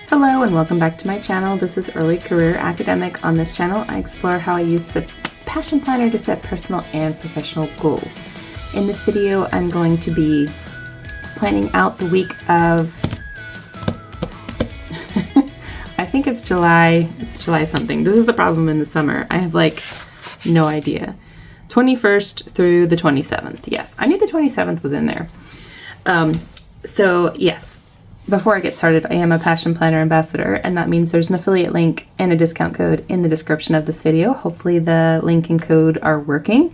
Hello and welcome back to my channel. This is Early Career Academic. On this channel, I explore how I use the Passion Planner to set personal and professional goals. In this video, I'm going to be planning out the week of, I think it's July something. This is the problem in the summer. I have like no idea. 21st through the 27th. Yes, I knew the 27th was in there. So yes. Before I get started, I am a Passion Planner ambassador, and that means there's an affiliate link and a discount code in the description of this video. Hopefully the link and code are working.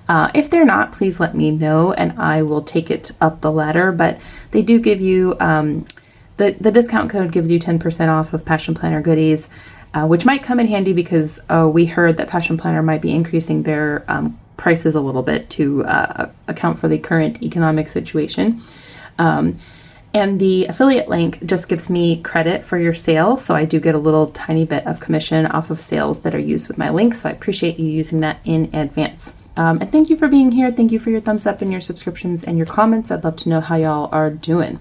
If they're not, please let me know and I will take it up the ladder, but they do give you, the discount code gives you 10% off of Passion Planner goodies, which might come in handy because we heard that Passion Planner might be increasing their prices a little bit to account for the current economic situation. And the affiliate link just gives me credit for your sale, so I do get a little tiny bit of commission off of sales that are used with my link, so I appreciate you using that in advance. And thank you for being here. Thank you for your thumbs up and your subscriptions and your comments. I'd love to know how y'all are doing.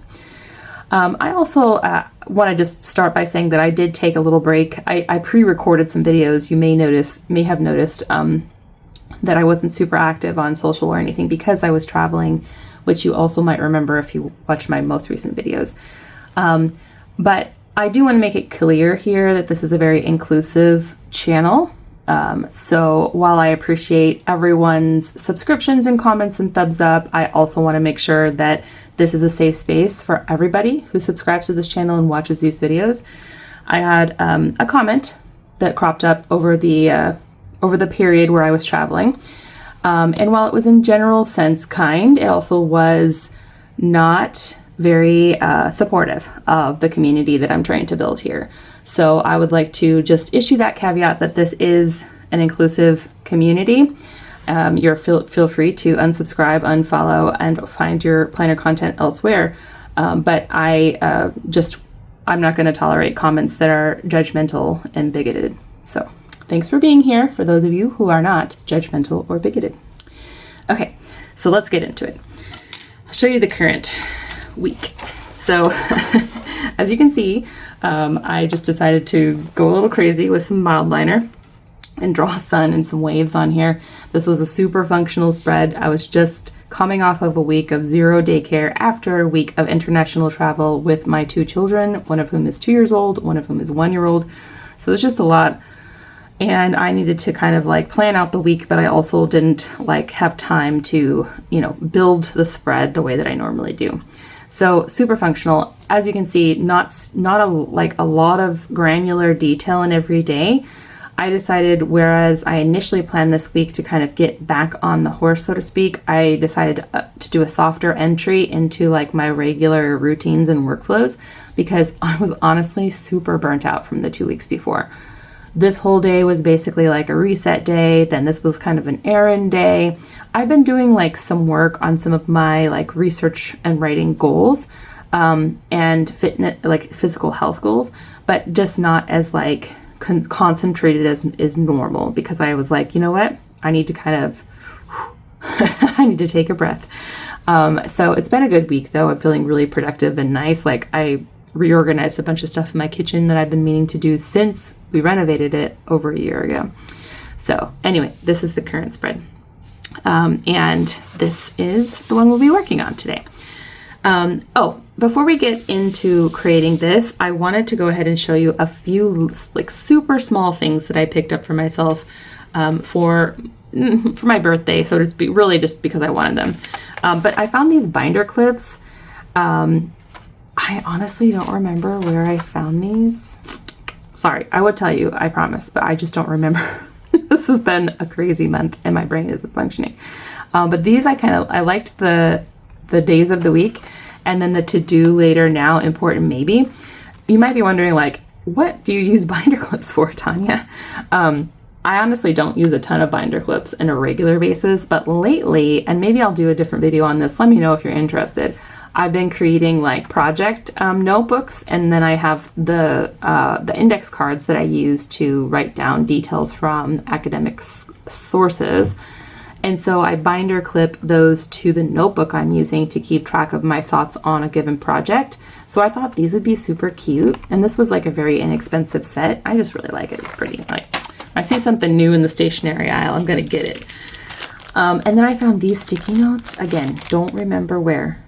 I also want to just start by saying that I did take a little break. I pre-recorded some videos. You may have noticed that I wasn't super active on social or anything because I was traveling, which you also might remember if you watch my most recent videos. But I do want to make it clear here that this is a very inclusive channel. So while I appreciate everyone's subscriptions and comments and thumbs up, I also want to make sure that this is a safe space for everybody who subscribes to this channel and watches these videos. I had a comment that cropped up over the period where I was traveling. And while it was in general sense kind, it also was not very supportive of the community that I'm trying to build here. So I would like to just issue that caveat that this is an inclusive community. Feel free to unsubscribe, unfollow, and find your planner content elsewhere. But I'm not going to tolerate comments that are judgmental and bigoted. So thanks for being here, for those of you who are not judgmental or bigoted. Okay, so let's get into it. I'll show you the current week. So as you can see, I just decided to go a little crazy with some mild liner and draw sun and some waves on here. This was a super functional spread. I was just coming off of a week of zero daycare after a week of international travel with my two children, one of whom is 2 years old, one of whom is 1 year old. So it's just a lot. And I needed to kind of like plan out the week, but I also didn't like have time to, build the spread the way that I normally do. So super functional. As you can see, not a lot of granular detail in every day. I decided, whereas I initially planned this week to kind of get back on the horse, so to speak, I decided to do a softer entry into like my regular routines and workflows because I was honestly super burnt out from the 2 weeks before. This whole day was basically like a reset day. Then this was kind of an errand day. I've been doing like some work on some of my like research and writing goals, and fitness, like physical health goals, but just not as like concentrated as is normal because I was like, you know what? I need to kind of, I need to take a breath. So it's been a good week though. I'm feeling really productive and nice. Like I reorganized a bunch of stuff in my kitchen that I've been meaning to do since we renovated it over a year ago. So anyway, this is the current spread. And this is the one we'll be working on today. Before we get into creating this, I wanted to go ahead and show you a few like super small things that I picked up for myself for my birthday, so to speak, really just because I wanted them. But I found these binder clips. I honestly don't remember where I found these. Sorry, I would tell you, I promise, but I just don't remember. This has been a crazy month and my brain isn't functioning. But these I liked the days of the week and then the to do later, now, important maybe. You might be wondering like, what do you use binder clips for, Tanya? I honestly don't use a ton of binder clips in a regular basis, but lately, and maybe I'll do a different video on this, let me know if you're interested. I've been creating like project notebooks, and then I have the index cards that I use to write down details from academic sources. And so I binder clip those to the notebook I'm using to keep track of my thoughts on a given project. So I thought these would be super cute. And this was like a very inexpensive set. I just really like it. It's pretty. Like, I see something new in the stationery aisle, I'm going to get it. And then I found these sticky notes. Again, don't remember where.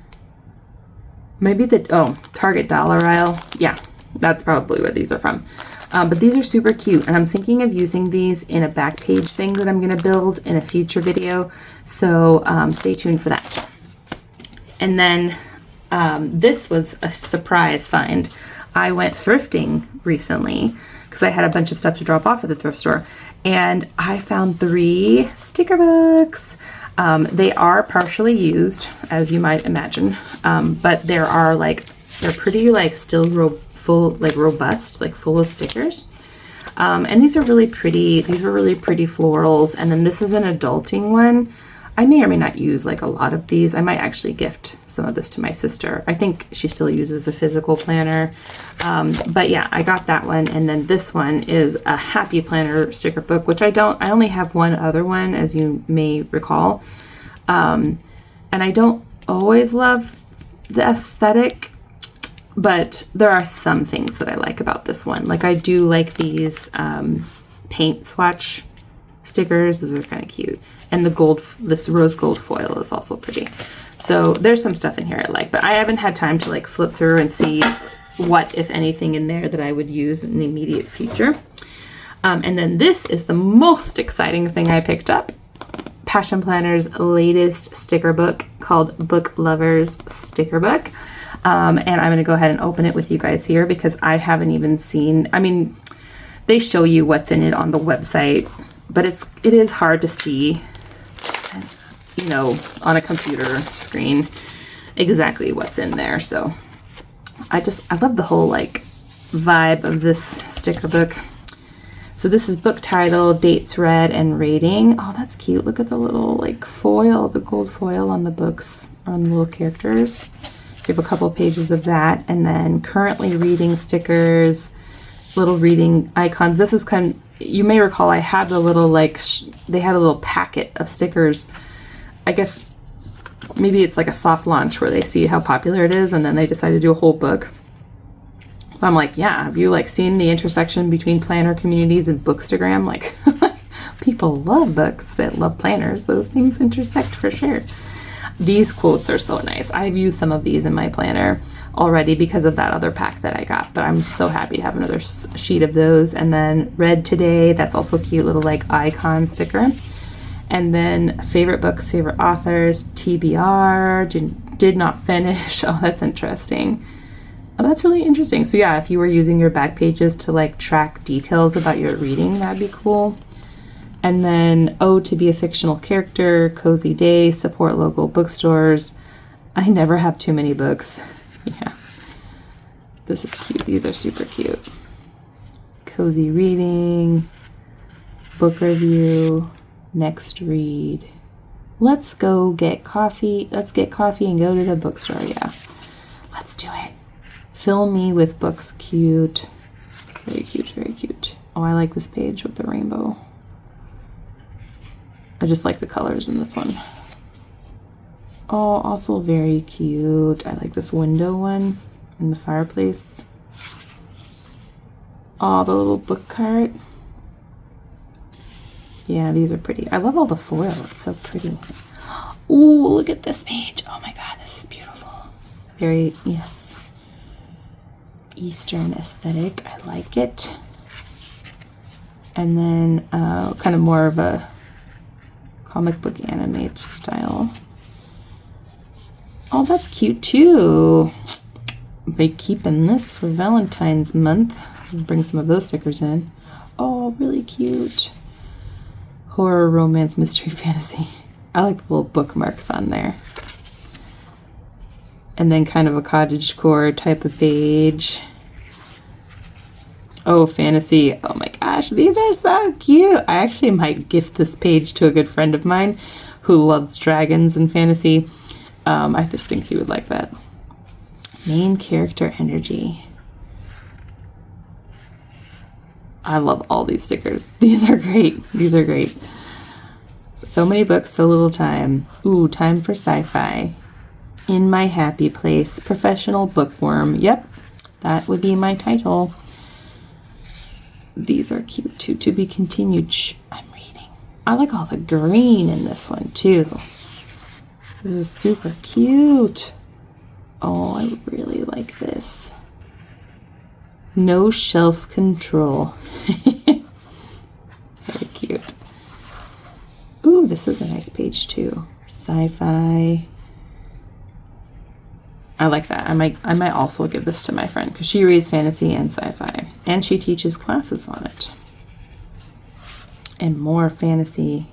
Maybe Target dollar aisle. Yeah, that's probably where these are from. But these are super cute, and I'm thinking of using these in a back page thing that I'm going to build in a future video. So stay tuned for that. And then this was a surprise find. I went thrifting recently because I had a bunch of stuff to drop off at the thrift store, and I found 3 sticker books. They are partially used, as you might imagine, but they're pretty like still full, like robust, like full of stickers. And these are really pretty. These were really pretty florals. And then this is an adulting one. I may or may not use like a lot of these. I might actually gift some of this to my sister. I think she still uses a physical planner. But yeah, I got that one. And then this one is a Happy Planner sticker book, which I only have one other one, as you may recall. And I don't always love the aesthetic, but there are some things that I like about this one. Like I do like these paint swatch stickers. Those are kind of cute. And this rose gold foil is also pretty. So there's some stuff in here I like, but I haven't had time to like flip through and see what, if anything, in there that I would use in the immediate future. And then this is the most exciting thing I picked up. Passion Planner's latest sticker book called Book Lovers Sticker Book. And I'm going to go ahead and open it with you guys here because I haven't even seen, I mean, they show you what's in it on the website, but it is hard to see, you know, on a computer screen exactly what's in there. So I love the whole like vibe of this sticker book. So this is book title, dates read, and rating. Oh, that's cute. Look at the little like foil, the gold foil on the books, on the little characters. We have a couple pages of that, and then currently reading stickers, little reading icons. This is you may recall I had the little like, they had a little packet of stickers. I guess maybe it's like a soft launch where they see how popular it is, and then they decide to do a whole book. I'm like, yeah, have you like seen the intersection between planner communities and Bookstagram? Like, people love books that love planners. Those things intersect for sure. These quotes are so nice. I've used some of these in my planner already because of that other pack that I got, but I'm so happy to have another sheet of those. And then read today, that's also a cute little like icon sticker. And then favorite books, favorite authors, TBR, did not finish. Oh, that's interesting. Oh, that's really interesting. So yeah, if you were using your back pages to like track details about your reading, that'd be cool. And then to be a fictional character, cozy day, support local bookstores. I never have too many books. Yeah. This is cute. These are super cute. Cozy reading, book review, next read. Let's go get coffee. Let's get coffee and go to the bookstore. Yeah. Let's do it. Fill me with books. Cute. Very cute, very cute. Oh, I like this page with the rainbow. I just like the colors in this one. Oh, also very cute. I like this window one in the fireplace. Oh, the little book cart. Yeah, these are pretty. I love all the foil. It's so pretty. Ooh, look at this page. Oh my God, this is beautiful. Very, yes. Eastern aesthetic. I like it. And then kind of more of a comic book animate style. Oh, that's cute too. Be keeping this for Valentine's month. Bring some of those stickers in. Oh, really cute. Horror, romance, mystery, fantasy. I like the little bookmarks on there. And then kind of a cottagecore type of page. Oh, fantasy. Oh my gosh, these are so cute. I actually might gift this page to a good friend of mine who loves dragons and fantasy. I just think he would like that. Main character energy. I love all these stickers. These are great. These are great. So many books, so little time. Ooh, time for sci-fi. In My Happy Place, Professional Bookworm. Yep, that would be my title. These are cute too. To be continued. Shh, I'm reading. I like all the green in this one too. This is super cute. Oh, I really like this. No shelf control. Very cute. Ooh, this is a nice page too. Sci-fi. I like that. I might also give this to my friend because she reads fantasy and sci-fi, and she teaches classes on it. And more fantasy.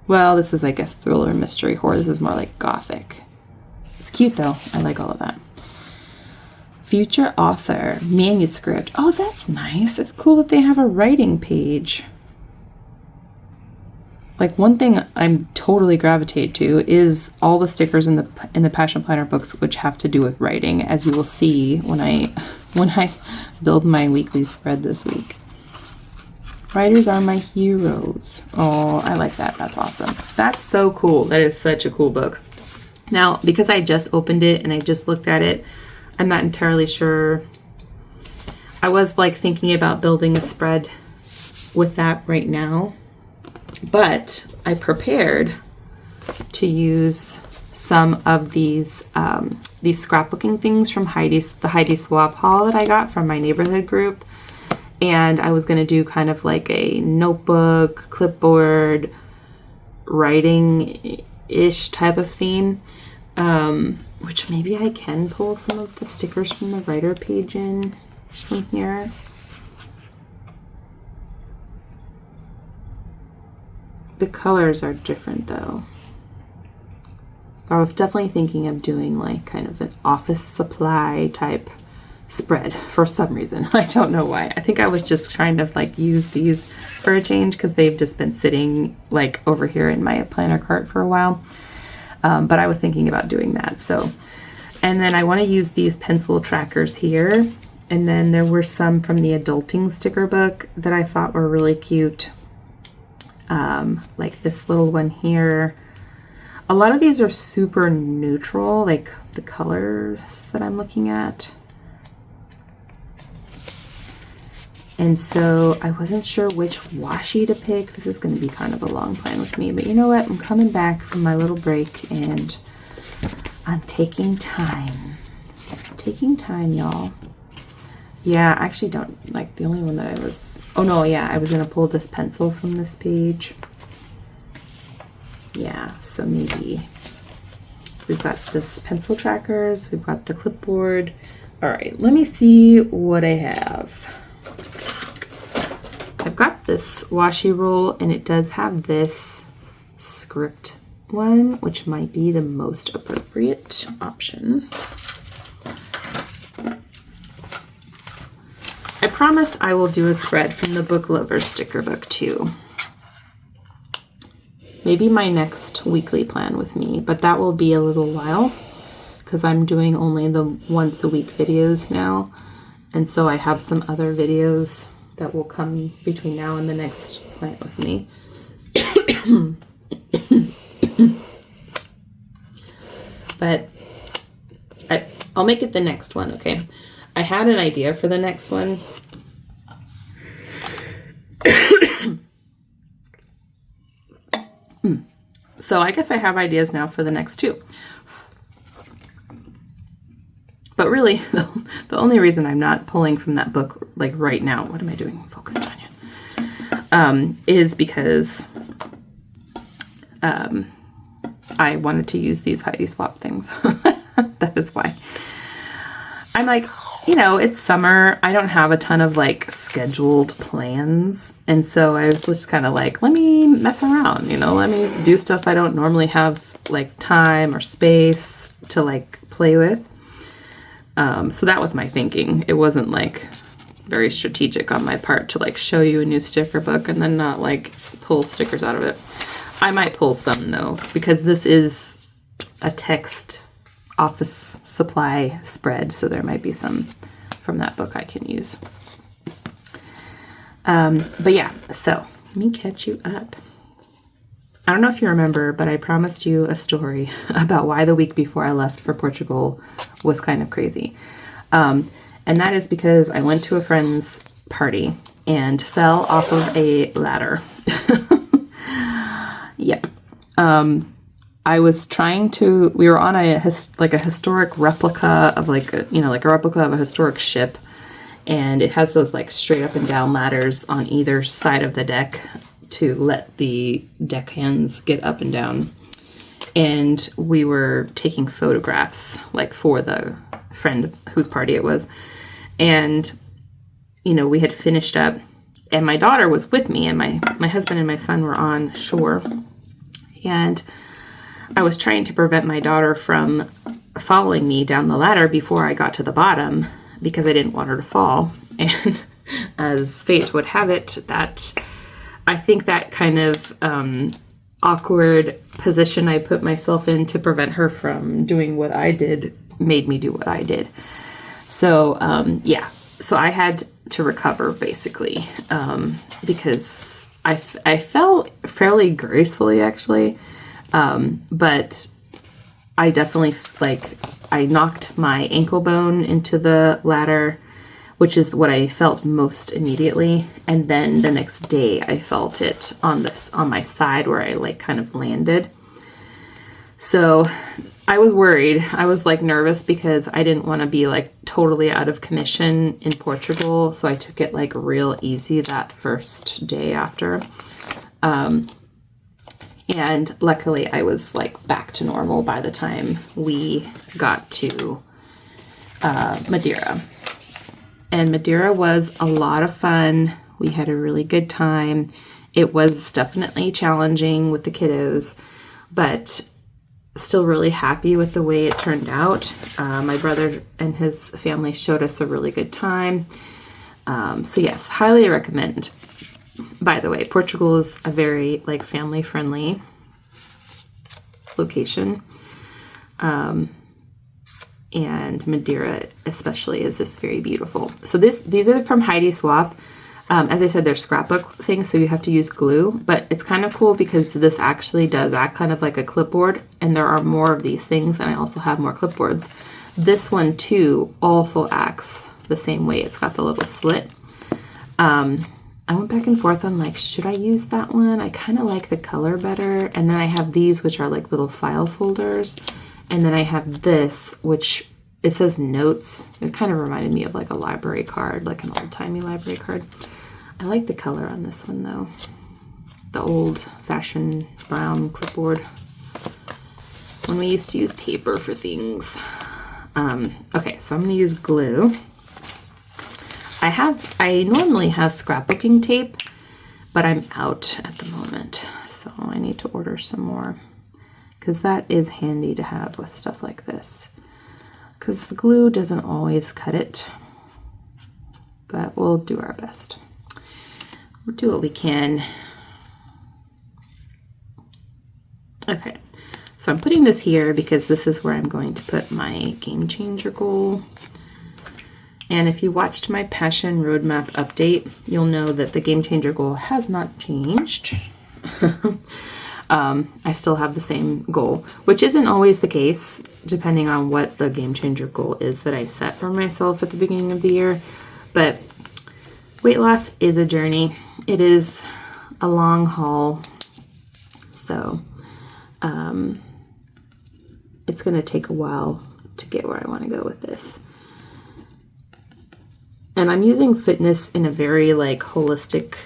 Well, this is, I guess, thriller, mystery, horror. This is more like gothic. It's cute though. I like all of that. Future author manuscript. Oh, that's nice. It's cool that they have a writing page. Like, one thing I'm totally gravitate to is all the stickers in the Passion Planner books which have to do with writing, as you will see when I build my weekly spread this week. Writers are my heroes. Oh, I like that. That's awesome. That's so cool. That is such a cool book. Now, because I just opened it and I just looked at it, I'm not entirely sure. I was like thinking about building a spread with that right now, but I prepared to use some of these scrapbooking things from the Heidi Swap haul that I got from my neighborhood group. And I was going to do kind of like a notebook, clipboard, writing-ish type of theme. Which maybe I can pull some of the stickers from the writer page in from here. The colors are different though. I was definitely thinking of doing like kind of an office supply type spread for some reason. I don't know why. I think I was just trying to like use these for a change because they've just been sitting like over here in my planner cart for a while. But I was thinking about doing that. So, and then I want to use these pencil trackers here. And then there were some from the adulting sticker book that I thought were really cute. Like this little one here. A lot of these are super neutral, like the colors that I'm looking at. And so I wasn't sure which washi to pick. This is going to be kind of a long plan with me, but you know what? I'm coming back from my little break and I'm taking time. Taking time, y'all. Yeah, I actually don't like the only one that I was, oh no, yeah, I was going to pull this pencil from this page. Yeah, so maybe we've got this pencil trackers, we've got the clipboard. All right, let me see what I have. I've got this washi roll and it does have this script one, which might be the most appropriate option. I promise I will do a spread from the Book Lovers sticker book too. Maybe my next weekly plan with me, but that will be a little while because I'm doing only the once a week videos now. And so I have some other videos that will come between now and the next plant with me. But I'll make it the next one, okay? I had an idea for the next one. So I guess I have ideas now for the next two. But really, the only reason I'm not pulling from that book, like right now, what am I doing? Focus, Tanya. Is because I wanted to use these Heidi Swap things. That is why. I'm like, you know, it's summer. I don't have a ton of like scheduled plans. And so I was just kind of like, let me mess around, you know, let me do stuff I don't normally have like time or space to like play with. So that was my thinking. It wasn't like very strategic on my part to like show you a new sticker book and then not like pull stickers out of it. I might pull some though, because this is a text office supply spread. So there might be some from that book I can use. But yeah, so let me catch you up. I don't know if you remember, but I promised you a story about why the week before I left for Portugal was kind of crazy. And that is because I went to a friend's party and fell off of a ladder. Yep. I was we were on a historic replica of like a replica of a historic ship. And it has those like straight up and down ladders on either side of the deck to let the deckhands get up and down. And we were taking photographs like for the friend whose party it was. And, we had finished up and my daughter was with me and my husband and my son were on shore. And I was trying to prevent my daughter from following me down the ladder before I got to the bottom because I didn't want her to fall. And as fate would have it, I think that kind of awkward position I put myself in to prevent her from doing what I did made me do what I did. So, so I had to recover basically because I fell fairly gracefully actually, but I definitely I knocked my ankle bone into the ladder, which is what I felt most immediately. And then the next day I felt it on my side where I kind of landed. So I was worried. I was nervous because I didn't want to be totally out of commission in Portugal. So I took it real easy that first day after. And luckily I was back to normal by the time we got to Madeira. And Madeira was a lot of fun. We had a really good time. It was definitely challenging with the kiddos, but still really happy with the way it turned out. My brother and his family showed us a really good time. So yes, highly recommend. By the way, Portugal is a very family-friendly location. And Madeira especially is just very beautiful. So these are from Heidi Swapp. As I said, they're scrapbook things, so you have to use glue. But it's kind of cool because this actually does act kind of like a clipboard. And there are more of these things, and I also have more clipboards. This one, too, also acts the same way. It's got the little slit. I went back and forth on should I use that one? I kind of like the color better. And then I have these, which are little file folders. And then I have this, which it says notes. It kind of reminded me of a library card, an old-timey library card. I like the color on this one, though. The old-fashioned brown clipboard. When we used to use paper for things. Okay, so I'm going to use glue. I normally have scrapbooking tape, but I'm out at the moment. So I need to order some more. Because that is handy to have with stuff like this. Because the glue doesn't always cut it. But we'll do our best. We'll do what we can. Okay, so I'm putting this here because this is where I'm going to put my Game Changer goal. And if you watched my Passion Roadmap update, you'll know that the Game Changer goal has not changed. I still have the same goal, which isn't always the case, depending on what the Game Changer goal is that I set for myself at the beginning of the year. But weight loss is a journey. It is a long haul. So it's going to take a while to get where I want to go with this. And I'm using fitness in a very holistic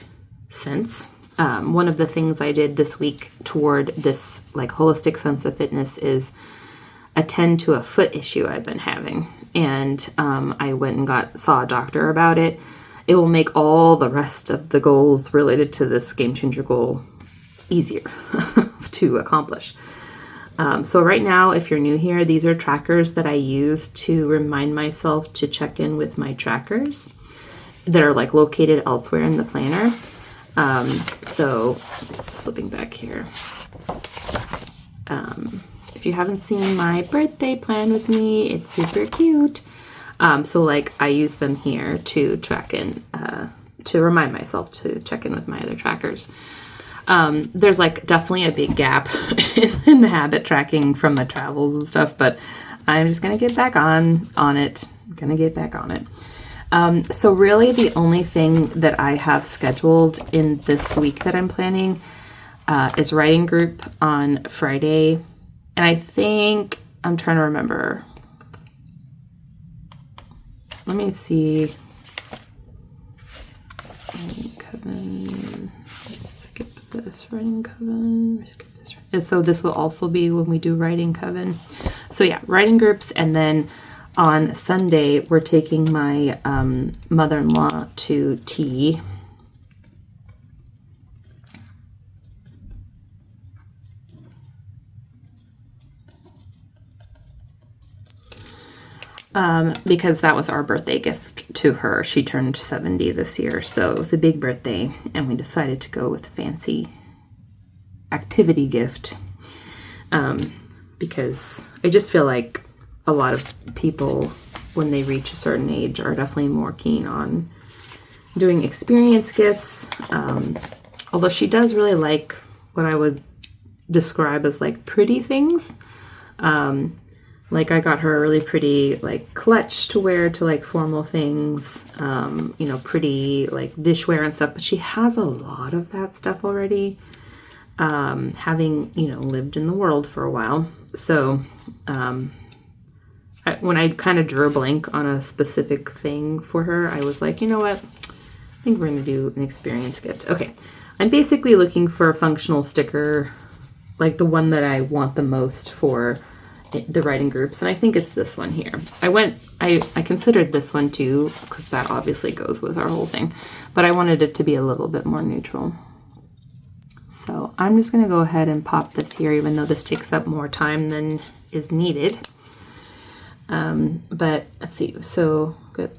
sense. One of the things I did this week toward this holistic sense of fitness is attend to a foot issue I've been having. And I went and saw a doctor about it. It will make all the rest of the goals related to this Game Changer goal easier to accomplish. So right now, if you're new here, these are trackers that I use to remind myself to check in with my trackers that are located elsewhere in the planner. So just flipping back here. If you haven't seen my birthday plan with me, it's super cute. So I use them here to track in, to remind myself to check in with my other trackers. There's like definitely a big gap in the habit tracking from the travels and stuff, but I'm just going to get back on it. Gonna get back on it. So really the only thing that I have scheduled in this week that I'm planning is writing group on Friday. And I think, I'm trying to remember. Let me see. Writing Coven. Skip this. Writing Coven. Skip this. And so this will also be when we do Writing Coven. So yeah, writing groups. And then on Sunday, we're taking my mother-in-law to tea. Because that was our birthday gift to her. She turned 70 this year, so it was a big birthday, and we decided to go with a fancy activity gift. Because I just feel like a lot of people, when they reach a certain age, are definitely more keen on doing experience gifts. Although she does really like what I would describe as like pretty things. Like I got her a really pretty like clutch to wear to like formal things, pretty like dishware and stuff, but she has a lot of that stuff already, having, lived in the world for a while. So, when I kind of drew a blank on a specific thing for her, I was like, you know what? I think we're going to do an experience gift. Okay. I'm basically looking for a functional sticker, like the one that I want the most for the writing groups, and I think it's this one here. I considered this one too, because that obviously goes with our whole thing, but I wanted it to be a little bit more neutral. So I'm just going to go ahead and pop this here, even though this takes up more time than is needed. But let's see, so good.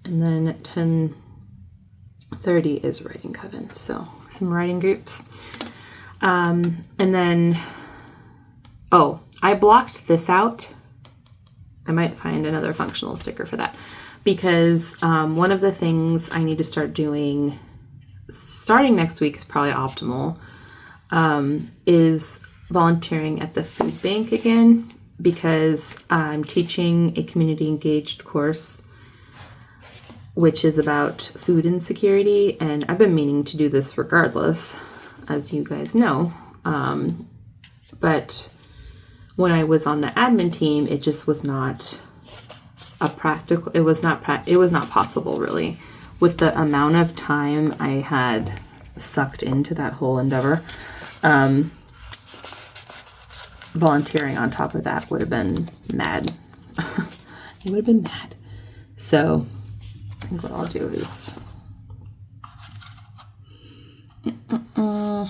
And then at 10:30 is writing coven, so some writing groups. And then I blocked this out. I might find another functional sticker for that, because one of the things I need to start doing starting next week is probably optimal, is volunteering at the food bank again, because I'm teaching a community engaged course which is about food insecurity, and I've been meaning to do this regardless, as you guys know, but when I was on the admin team, it just was not it was not possible really, with the amount of time I had sucked into that whole endeavor. Volunteering on top of that would have been mad. It would have been mad. So I think what I'll do is I'm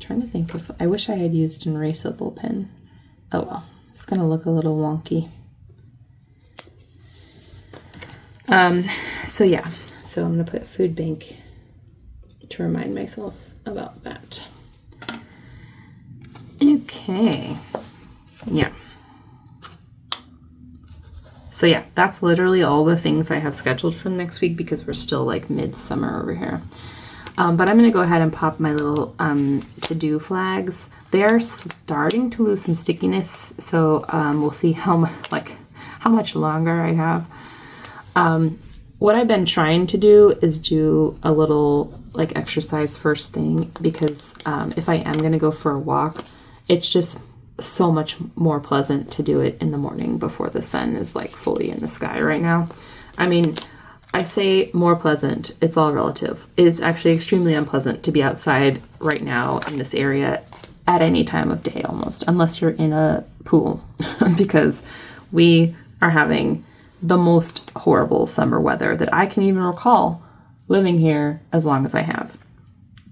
trying to think if I wish I had used an erasable pen. Oh well, it's gonna look a little wonky. So yeah, so I'm gonna put food bank to remind myself about that. Okay, yeah. So yeah, that's literally all the things I have scheduled for next week, because we're still like midsummer over here. But I'm going to go ahead and pop my little to-do flags. They are starting to lose some stickiness, so we'll see how much longer I have. What I've been trying to do is do a little like exercise first thing, because if I am going to go for a walk, it's just so much more pleasant to do it in the morning before the sun is like fully in the sky right now. I mean, I say more pleasant, it's all relative. It's actually extremely unpleasant to be outside right now in this area at any time of day almost, unless you're in a pool, because we are having the most horrible summer weather that I can even recall living here as long as I have.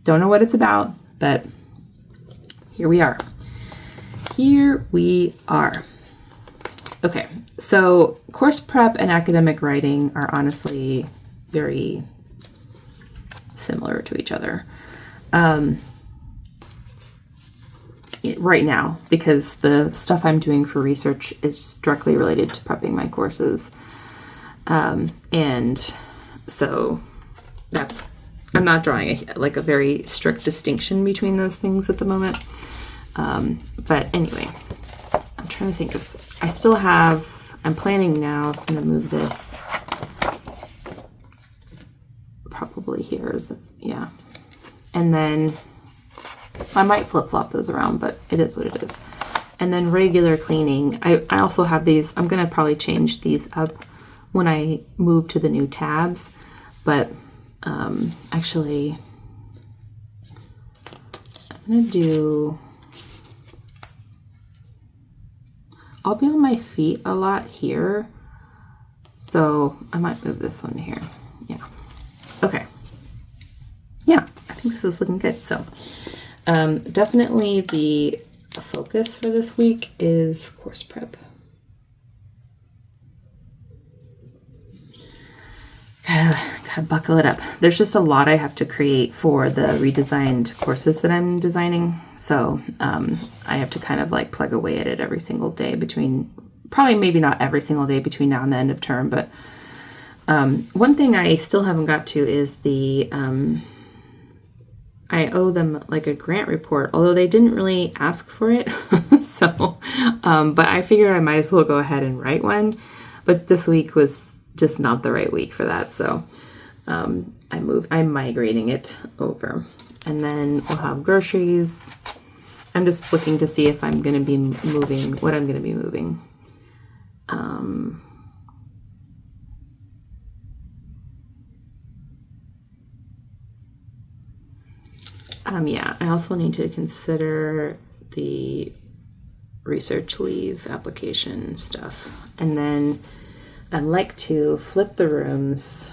Don't know what it's about, but here we are. Here we are. Okay, so course prep and academic writing are honestly very similar to each other right now, because the stuff I'm doing for research is directly related to prepping my courses. And so that's I'm not drawing like a very strict distinction between those things at the moment. But anyway, I'm trying to think of, I still have, I'm planning now, so I'm going to move this probably here is, yeah. And then I might flip-flop those around, but it is what it is. And then regular cleaning. I also have these, I'm going to probably change these up when I move to the new tabs. But actually, I'm going to do, I'll be on my feet a lot here. So I might move this one here. Yeah. Okay. Yeah, I think this is looking good. So definitely the focus for this week is course prep. Gotta buckle it up. There's just a lot I have to create for the redesigned courses that I'm designing. So I have to kind of like plug away at it every single day between, probably maybe not every single day between now and the end of term, but one thing I still haven't got to is the, I owe them like a grant report, although they didn't really ask for it. So, but I figured I might as well go ahead and write one. But this week was just not the right week for that. So I'm migrating it over. And then we'll have groceries. I'm just looking to see if I'm going to be moving, what I'm going to be moving. Yeah, I also need to consider the research leave application stuff. And then I'd like to flip the rooms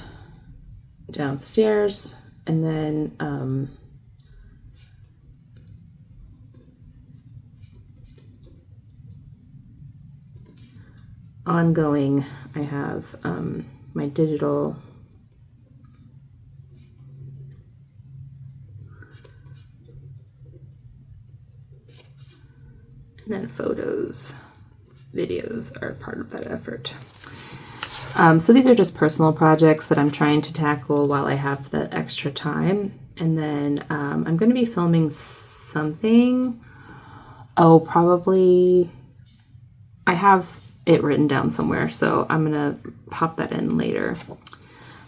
downstairs, and then ongoing, I have my digital and then photos, videos are part of that effort. So these are just personal projects that I'm trying to tackle while I have the extra time. And then I'm going to be filming something. Oh, probably, I have it written down somewhere, so I'm going to pop that in later.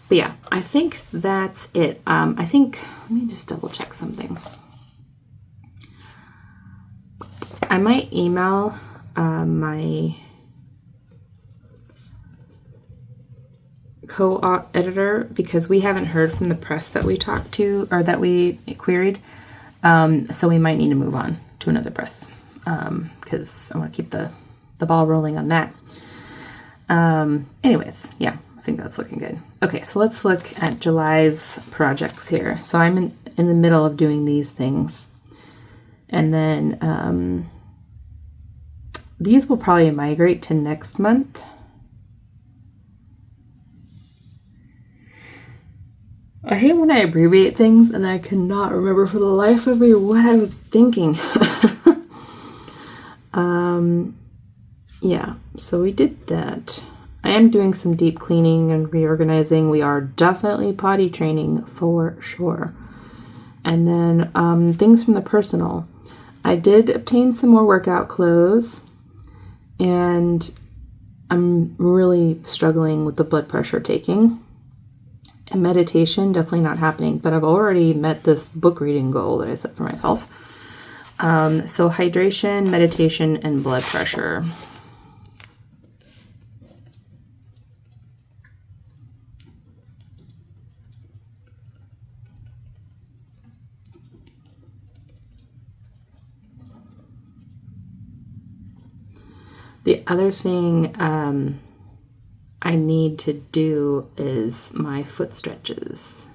But yeah, I think that's it. I think, let me just double check something. I might email my co-editor because we haven't heard from the press that we talked to or that we queried. So we might need to move on to another press because I want to keep the ball rolling on that. Anyways, yeah, I think that's looking good. Okay, so let's look at July's projects here. So I'm in the middle of doing these things. And then these will probably migrate to next month. I hate when I abbreviate things and I cannot remember for the life of me what I was thinking. Yeah, so we did that. I am doing some deep cleaning and reorganizing. We are definitely potty training for sure. And then things from the personal. I did obtain some more workout clothes, and I'm really struggling with the blood pressure taking. And meditation, definitely not happening, but I've already met this book reading goal that I set for myself. So hydration, meditation, and blood pressure. The other thing I need to do is my foot stretches.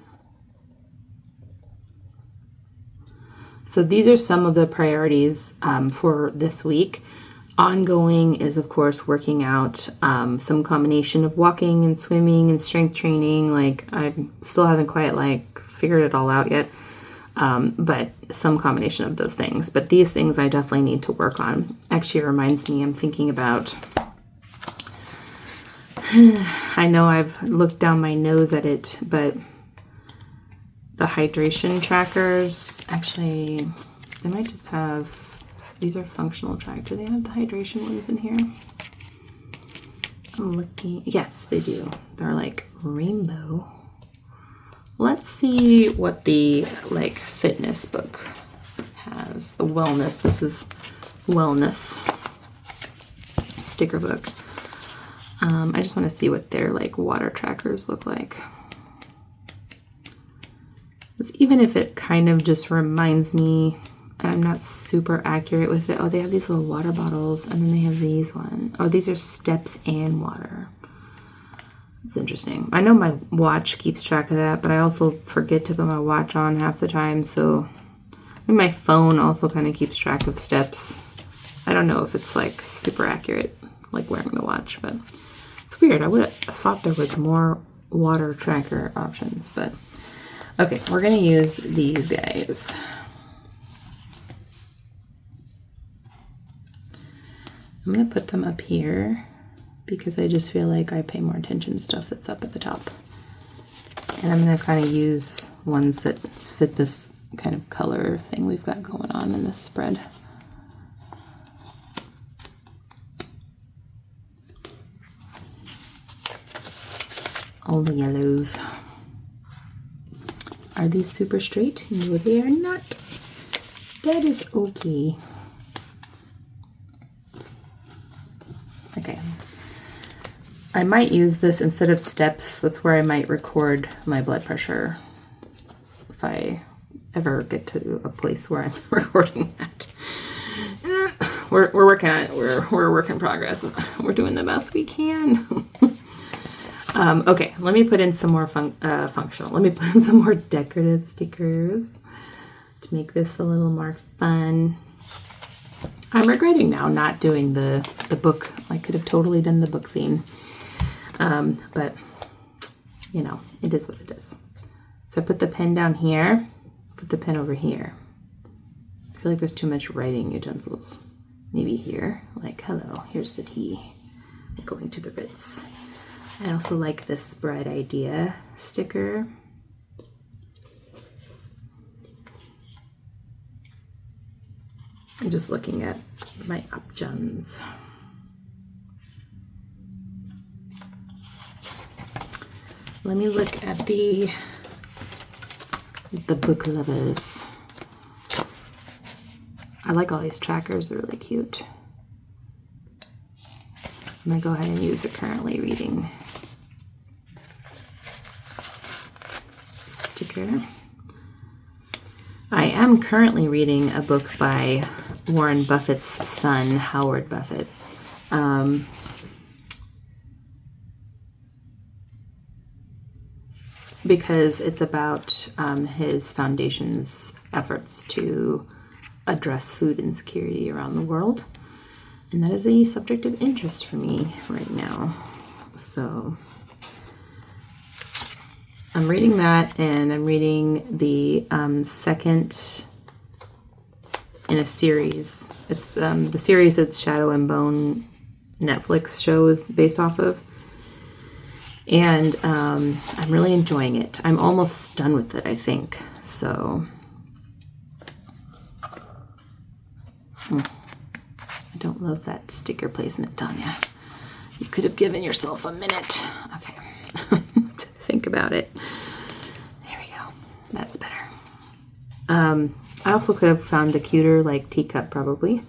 So these are some of the priorities for this week. Ongoing is, of course, working out, some combination of walking and swimming and strength training. Like, I still haven't quite figured it all out yet. But some combination of those things. But these things I definitely need to work on. Actually, it reminds me, I'm thinking about, I know I've looked down my nose at it, but the hydration trackers. Actually, they might just have, these are functional track. Do they have the hydration ones in here? I'm looking. Yes, they do. They're like rainbow. Let's see what the like fitness book has. The wellness. This is wellness sticker book. I just want to see what their like water trackers look like. Even if it kind of just reminds me, and I'm not super accurate with it. Oh, they have these little water bottles, and then they have these one. Oh, these are steps and water. It's interesting. I know my watch keeps track of that, but I also forget to put my watch on half the time, so my phone also kind of keeps track of steps. I don't know if it's like super accurate, like wearing the watch, but it's weird. I would have thought there was more water tracker options, but okay, we're gonna use these guys. I'm gonna put them up here because I just feel like I pay more attention to stuff that's up at the top. And I'm gonna kind of use ones that fit this kind of color thing we've got going on in this spread. All the yellows. Are these super straight? No, they are not. That is okay. Okay. I might use this instead of steps. That's where I might record my blood pressure if I ever get to a place where I'm recording that. We're working on it. We're a work in progress. We're doing the best we can. Okay, let me put in some more functional. Let me put in some more decorative stickers to make this a little more fun. I'm regretting now not doing the book. I could have totally done the book theme. But, you know, it is what it is. So I put the pen down here, put the pen over here. I feel like there's too much writing utensils. Maybe here, like, hello, here's the tea. Going to the Ritz. I also like this Bright Idea sticker. I'm just looking at my options. Let me look at the book lovers. I like all these trackers, they're really cute. I'm gonna go ahead and use a currently reading sticker. I am currently reading a book by Warren Buffett's son, Howard Buffett. Because it's about his foundation's efforts to address food insecurity around the world. And that is a subject of interest for me right now. So I'm reading that, and I'm reading the second in a series. It's the series that Shadow and Bone Netflix show is based off of. And I'm really enjoying it. I'm almost done with it, I think. So I don't love that sticker placement, Tanya. You could have given yourself a minute. Okay. To think about it. There we go. That's better. I also could have found a cuter like teacup probably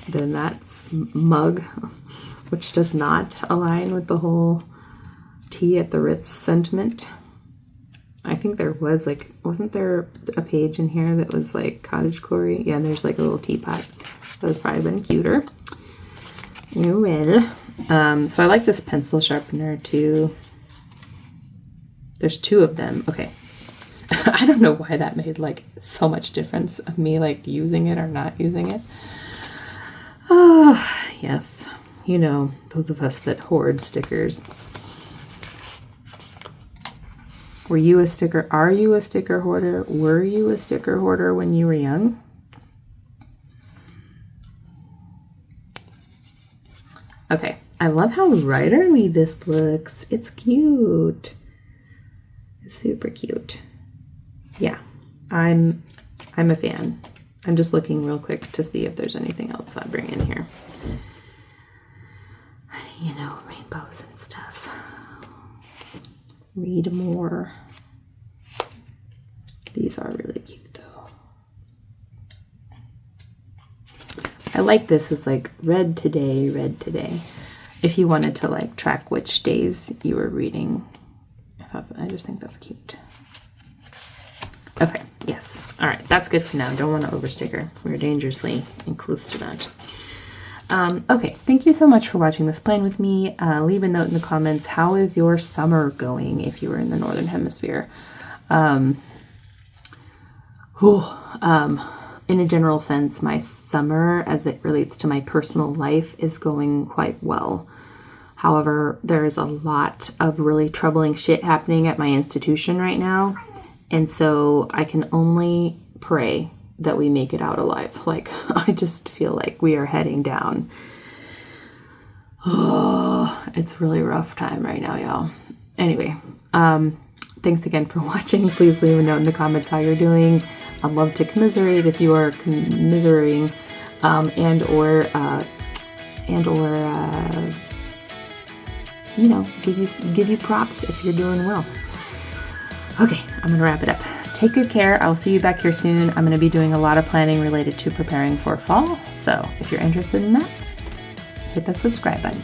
than that mug, which does not align with the whole tea at the Ritz sentiment. I think there was like, wasn't there a page in here that was like cottagecore? Yeah, there's like a little teapot. That would probably been cuter. You will. So I like this pencil sharpener too. There's two of them. Okay. I don't know why that made like so much difference of me like using it or not using it. Oh, yes. You know, those of us that hoard stickers. Are you a sticker hoarder? Were you a sticker hoarder when you were young? Okay, I love how writerly this looks. It's cute. It's super cute. I'm a fan. I'm just looking real quick to see if there's anything else I'll bring in here. You know, rainbows and stuff. Read more. These are really cute though. I like this as like read today, read today. If you wanted to like track which days you were reading. I just think that's cute. Okay, yes. All right, that's good for now. Don't want to oversticker. We're dangerously close to that. Okay, thank you so much for watching this plan with me. Leave a note in the comments. How is your summer going if you were in the Northern Hemisphere? In a general sense, my summer, as it relates to my personal life, is going quite well. However, there's a lot of really troubling shit happening at my institution right now. And so I can only pray that we make it out alive. Like, I just feel like we are heading down. Oh, it's really a rough time right now, y'all. Anyway, thanks again for watching. Please leave a note in the comments how you're doing. I'd love to commiserate if you are commiserating, and or you know, give you props if you're doing well. Okay, I'm gonna wrap it up. Take good care. I'll see you back here soon. I'm gonna be doing a lot of planning related to preparing for fall. So if you're interested in that, hit that subscribe button.